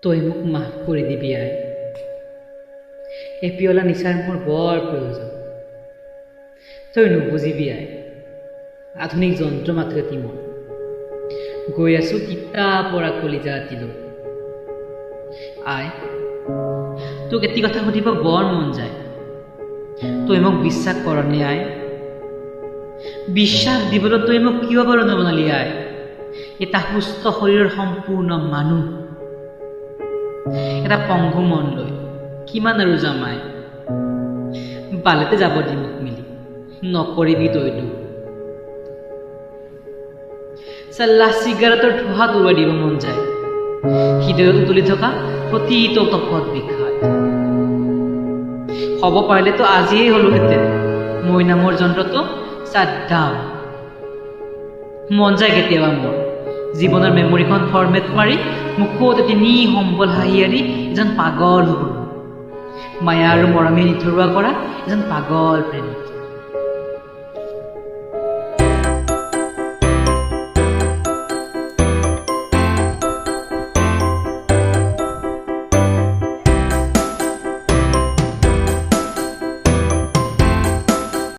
তই মোক মাফ কৰি দিবি আই। এই পিয়লা নিচাৰ মোৰ বৰ প্ৰয়োজন। তই নুবুজিবি আই, আধুনিক যন্ত্ৰ মাথো এটি মই গৈ আছো তিতা পৰা কলিজা আতিলৈ। আই, তোক এটি কথা সুধিব বৰ মন যায়। তই মোক বিশ্বাস কৰনে আই? বিশ্বাস দিবলৈ তই মোক কিয় বাৰু নবনালি আই? এটা সুস্থ শৰীৰৰ সম্পূৰ্ণ মানুহ, এটা পংগু মন লৈ কিমান আৰু জামাই বালেতে যাব দি মোক মিলি নকৰিবি তইতো। চাল্লা চিগাৰেটৰ ধোঁহাত উৰুৱাই দিব মন যায় হৃদয়ত উতলি থকা প্ৰতিটো তপত বিষাদ। হ'ব পাৰিলেতো আজিয়েই হলোহেঁতেন মই নামৰ যন্ত্ৰটো চাদ্দাম। মন যায় কেতিয়াবা মোৰ জীৱনৰ মেমৰিখন ফৰ্মেট মাৰি মুখত এটি নিসম্বল হাঁহিয়াৰি এজন পাগল হ'ব, মায়া আৰু মৰমে নিথৰুৱা কৰা এজন পাগল প্ৰেমিক।